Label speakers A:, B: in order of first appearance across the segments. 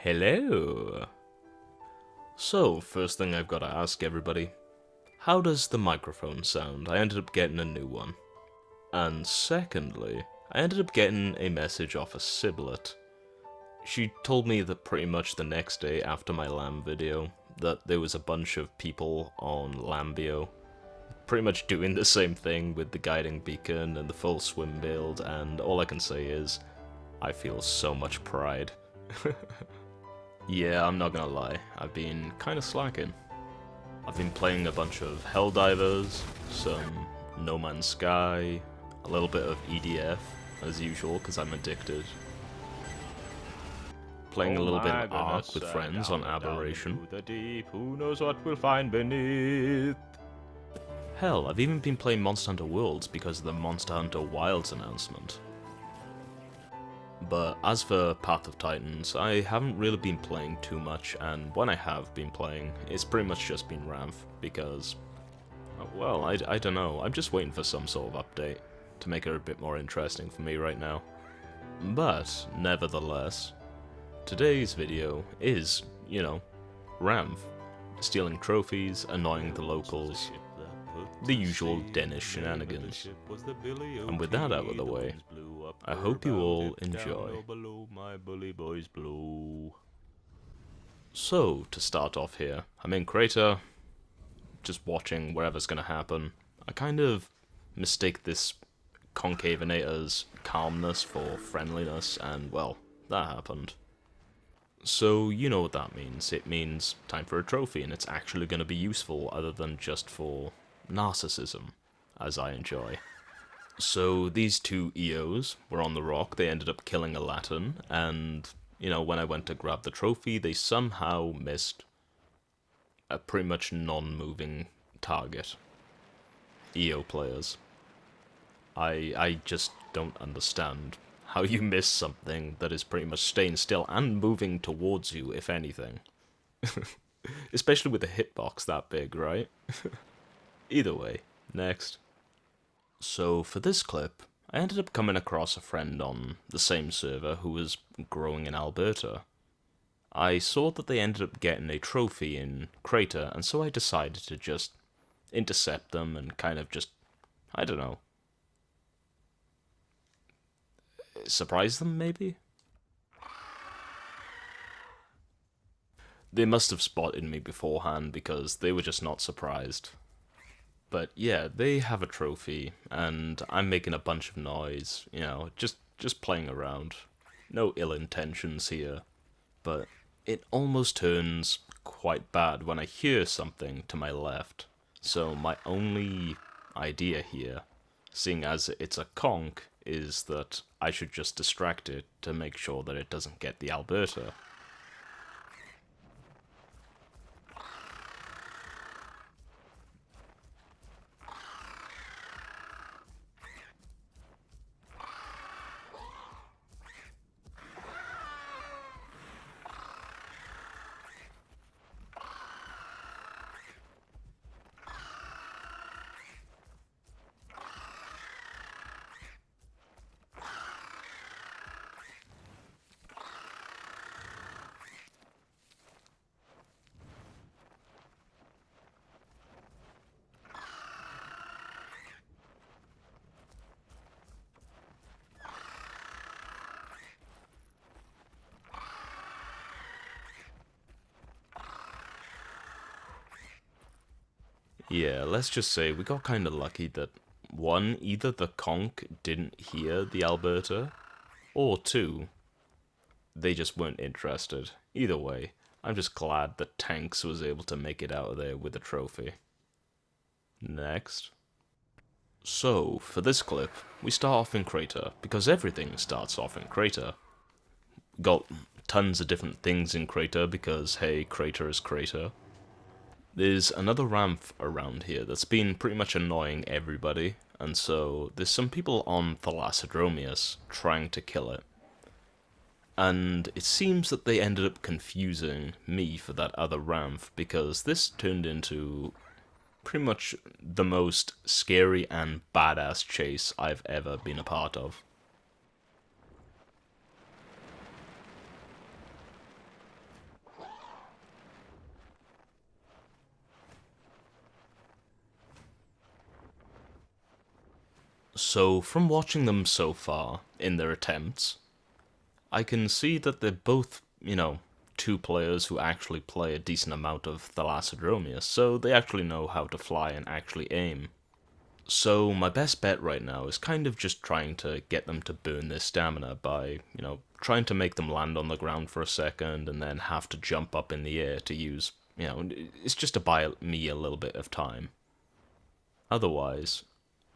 A: Hello! So, first thing I've got to ask everybody, how does the microphone sound? I ended up getting a new one. And secondly, I ended up getting a message off a siblet. She told me that pretty much the next day after my Lamb video, that there was a bunch of people on Lambio pretty much doing the same thing with the guiding beacon and the full swim build, and all I can say is, I feel so much pride. Yeah, I'm not gonna lie, I've been kinda slacking. I've been playing a bunch of Helldivers, some No Man's Sky, a little bit of EDF, as usual, because I'm addicted. Playing a little bit of Ark with friends on Aberration.
B: The deep, who knows what we'll find beneath?
A: Hell, I've even been playing Monster Hunter Worlds because of the Monster Hunter Wilds announcement. But as for Path of Titans, I haven't really been playing too much, and when I have been playing, it's pretty much just been Rhamph, because, well, I don't know, I'm just waiting for some sort of update to make it a bit more interesting for me right now. But, nevertheless, today's video is, you know, Rhamph, stealing trophies, annoying the locals, the usual Danish shenanigans. And with that out of the way, I hope you all enjoy. So, to start off here, I'm in Crater, just watching whatever's gonna happen. I kind of mistake this Concavinator's calmness for friendliness, and well, that happened. So, you know what that means. It means time for a trophy, and it's actually gonna be useful other than just for narcissism, as I enjoy. So these two EOs were on the rock, they ended up killing a Latin, and, you know, when I went to grab the trophy, they somehow missed a pretty much non-moving target. EO players. I just don't understand how you miss something that is pretty much staying still and moving towards you, if anything. Especially with a hitbox that big, right? Either way, next. So for this clip, I ended up coming across a friend on the same server who was growing in Alberta. I saw that they ended up getting a trophy in Crater, and so I decided to just intercept them and kind of just, I don't know, surprise them maybe? They must have spotted me beforehand because they were just not surprised. But yeah, they have a trophy, and I'm making a bunch of noise, you know, just playing around. No ill intentions here. But it almost turns quite bad when I hear something to my left. So my only idea here, seeing as it's a conch, is that I should just distract it to make sure that it doesn't get the Alberta. Yeah, let's just say we got kinda lucky that, one, either the conch didn't hear the Alberta, or two, they just weren't interested. Either way, I'm just glad that Tanks was able to make it out of there with a trophy. Next. So, for this clip, we start off in Crater, because everything starts off in Crater. Got tons of different things in Crater, because hey, Crater is Crater. There's another Rhamph around here that's been pretty much annoying everybody, and so there's some people on Thalassodromius trying to kill it. And it seems that they ended up confusing me for that other Rhamph, because this turned into pretty much the most scary and badass chase I've ever been a part of. So, from watching them so far in their attempts, I can see that they're both, two players who actually play a decent amount of Thalassodromius, so they actually know how to fly and actually aim. So my best bet right now is kind of just trying to get them to burn their stamina by, trying to make them land on the ground for a second and then have to jump up in the air to use, it's just to buy me a little bit of time. Otherwise,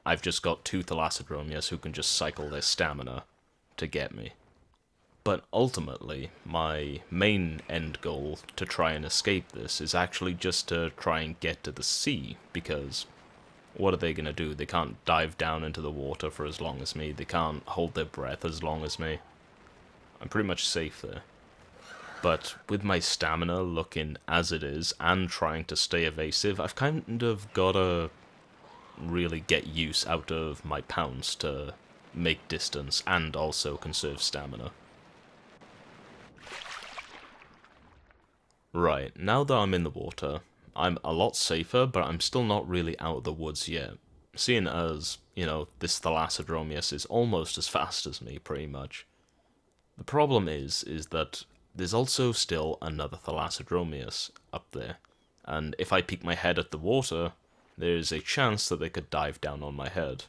A: I've just got two Thalassodromius who can just cycle their stamina to get me. But ultimately, my main end goal to try and escape this is actually just to try and get to the sea, because what are they going to do? They can't dive down into the water for as long as me, they can't hold their breath as long as me. I'm pretty much safe there. But with my stamina looking as it is, and trying to stay evasive, I've kind of gotta really get use out of my pounce to make distance and also conserve stamina. Right, now that I'm in the water, I'm a lot safer, but I'm still not really out of the woods yet. Seeing as, this Thalassodromius is almost as fast as me, pretty much. The problem is that there's also still another Thalassodromius up there, and if I peek my head at the water, there's a chance that they could dive down on my head.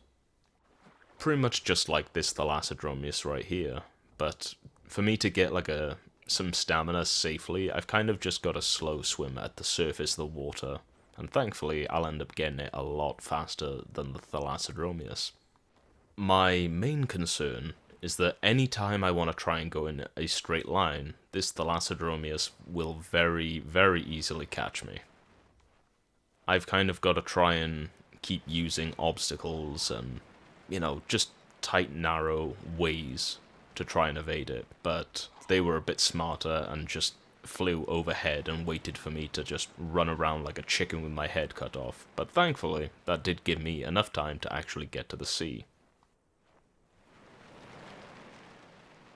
A: Pretty much just like this Thalassodromius right here, but for me to get some stamina safely, I've kind of just got a slow swim at the surface of the water, and thankfully I'll end up getting it a lot faster than the Thalassodromius. My main concern is that any time I want to try and go in a straight line, this Thalassodromius will very, very easily catch me. I've kind of got to try and keep using obstacles and, just tight, narrow ways to try and evade it, but they were a bit smarter and just flew overhead and waited for me to just run around like a chicken with my head cut off, but thankfully that did give me enough time to actually get to the sea.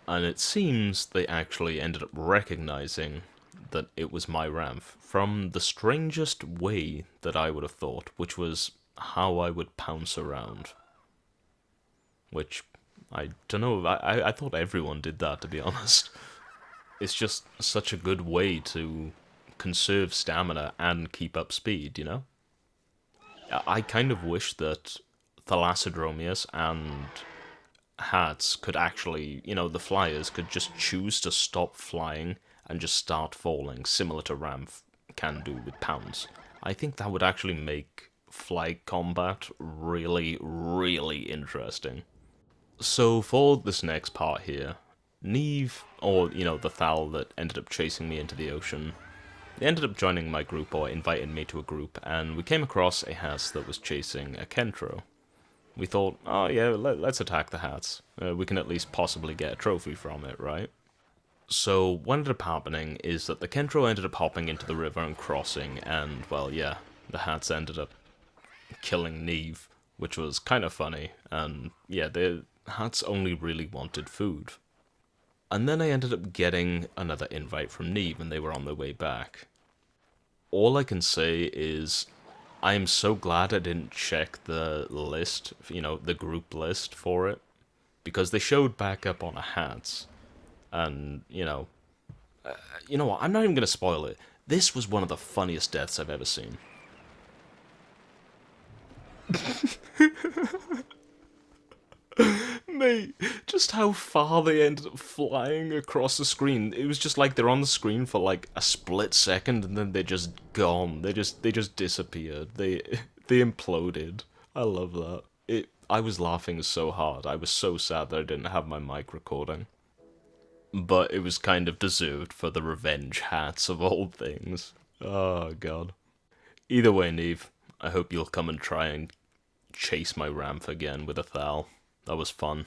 A: And it seems they actually ended up recognizing that it was my Rhamph from the strangest way that I would have thought, which was how I would pounce around. Which, I don't know, I thought everyone did that, to be honest. It's just such a good way to conserve stamina and keep up speed, I kind of wish that Thalassodromius and hats could actually, the flyers could just choose to stop flying and just start falling, similar to Rhamph can do with pounce. I think that would actually make flight combat really, really interesting. So for this next part here, Neve, or, the Thal that ended up chasing me into the ocean, they ended up joining my group, or inviting me to a group, and we came across a Hats that was chasing a Kentro. We thought, oh yeah, let's attack the Hats. We can at least possibly get a trophy from it, right? So what ended up happening is that the Kentro ended up hopping into the river and crossing, and, well, yeah, the Hats ended up killing Neve, which was kind of funny, and yeah, the Hats only really wanted food. And then I ended up getting another invite from Neve, and they were on their way back. All I can say is, I am so glad I didn't check the list, the group list for it, because they showed back up on a Hats, and, you know what, I'm not even going to spoil it. This was one of the funniest deaths I've ever seen. Mate, just how far they ended up flying across the screen. It was just like they're on the screen for like a split second and then they're just gone. They just disappeared. They imploded. I love that. I was laughing so hard. I was so sad that I didn't have my mic recording. But it was kind of deserved for the revenge hats of all things. Oh god. Either way, Neve, I hope you'll come and try and chase my Rhamph again with a Thal. That was fun.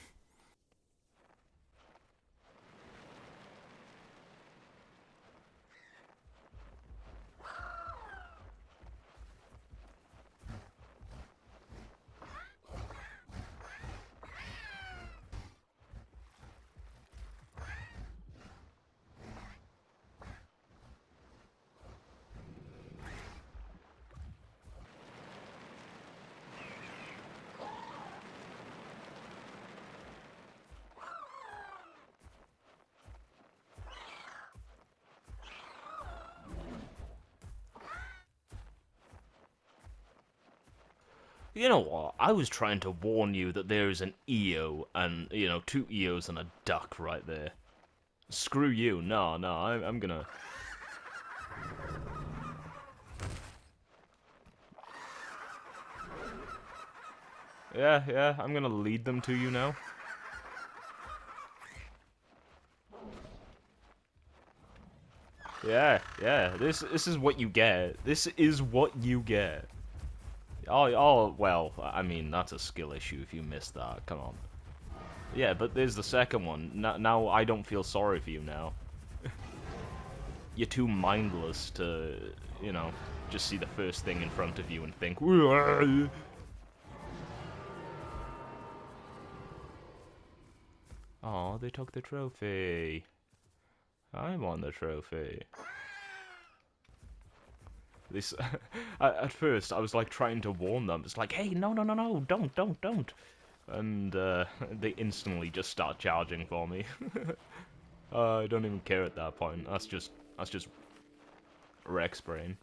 B: You know what? I was trying to warn you that there is an EO and, you know, 2 EOs and a duck right there. Screw you. No, I'm gonna... Yeah, I'm gonna lead them to you now. Yeah, this is what you get. This is what you get. Oh, well, I mean, that's a skill issue if you missed that. Come on. Yeah, but there's the second one. Now I don't feel sorry for you now. You're too mindless to, you know, just see the first thing in front of you and think, oh, they took the trophy. I want the trophy. This, at first, I was like trying to warn them. It's like, hey, no, don't. And they instantly just start charging for me. I don't even care at that point. That's just Rex brain.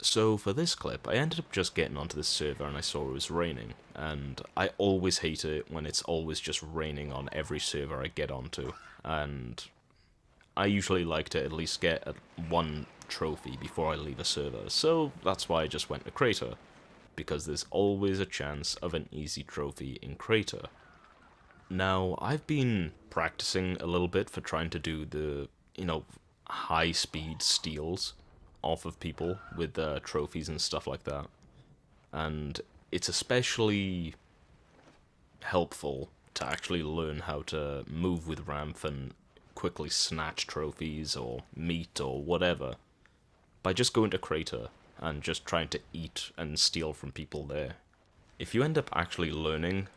A: So for this clip, I ended up just getting onto this server and I saw it was raining, and I always hate it when it's always just raining on every server I get onto, and I usually like to at least get one trophy before I leave a server, so that's why I just went to Crater, because there's always a chance of an easy trophy in Crater. Now, I've been practicing a little bit for trying to do the, high-speed steals off of people with trophies and stuff like that. And it's especially helpful to actually learn how to move with Rhamph and quickly snatch trophies or meat or whatever by just going to Crater and just trying to eat and steal from people there. If you end up actually learning,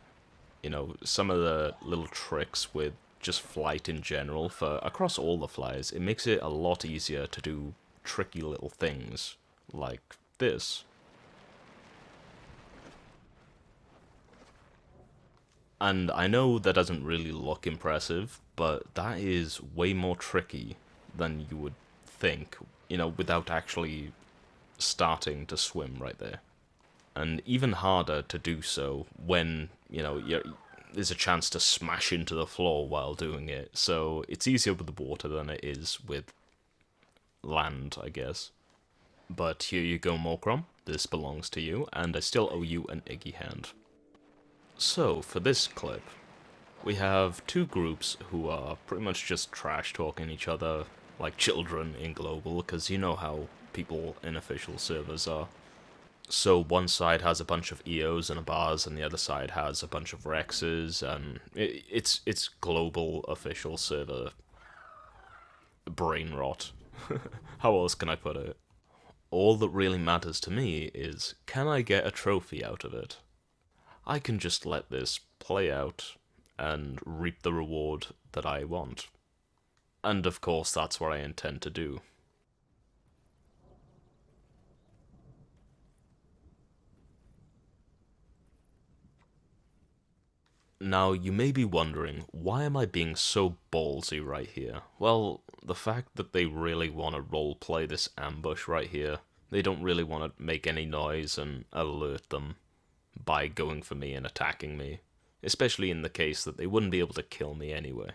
A: some of the little tricks with just flight in general for across all the flyers, it makes it a lot easier to do tricky little things like this. And I know that doesn't really look impressive, but that is way more tricky than you would think, without actually starting to swim right there. And even harder to do so when, there's a chance to smash into the floor while doing it. So it's easier with the water than it is with land, I guess. But here you go, Morcrom. This belongs to you, and I still owe you an Iggy hand. So, for this clip, we have two groups who are pretty much just trash-talking each other like children in global, because you know how people in official servers are. So one side has a bunch of EOs and a bars, and the other side has a bunch of Rexes, and it's global official server brain rot. How else can I put it? All that really matters to me is, can I get a trophy out of it? I can just let this play out and reap the reward that I want. And of course that's what I intend to do. Now, you may be wondering, why am I being so ballsy right here? Well, the fact that they really want to roleplay this ambush right here, they don't really want to make any noise and alert them by going for me and attacking me, especially in the case that they wouldn't be able to kill me anyway.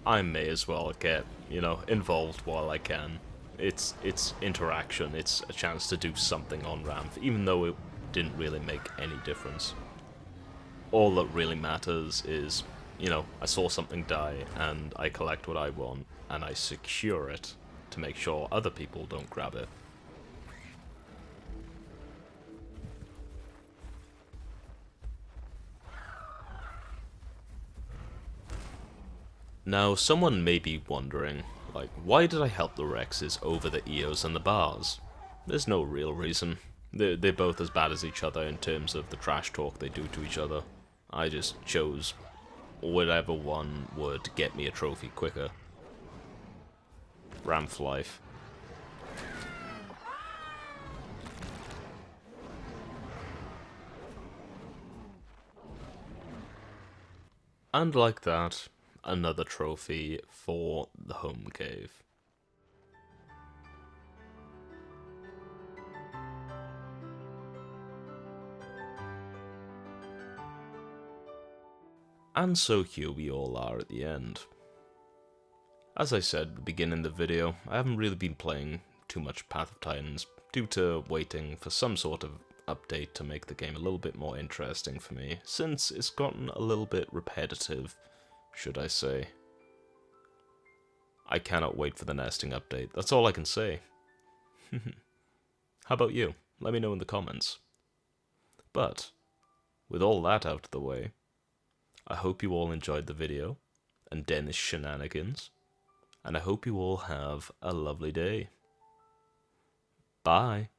A: I may as well get, involved while I can. It's interaction, it's a chance to do something on Rhamph, even though it didn't really make any difference. All that really matters is, I saw something die, and I collect what I want, and I secure it to make sure other people don't grab it. Now, someone may be wondering, why did I help the Rexes over the EOs and the bars? There's no real reason. They're both as bad as each other in terms of the trash talk they do to each other. I just chose whatever one would get me a trophy quicker. Rhamph life. And like that, another trophy for the home cave. And so here we all are at the end. As I said at the beginning of the video, I haven't really been playing too much Path of Titans due to waiting for some sort of update to make the game a little bit more interesting for me, since it's gotten a little bit repetitive, should I say. I cannot wait for the nesting update, that's all I can say. How about you? Let me know in the comments. But, with all that out of the way, I hope you all enjoyed the video and Dennis shenanigans, and I hope you all have a lovely day. Bye.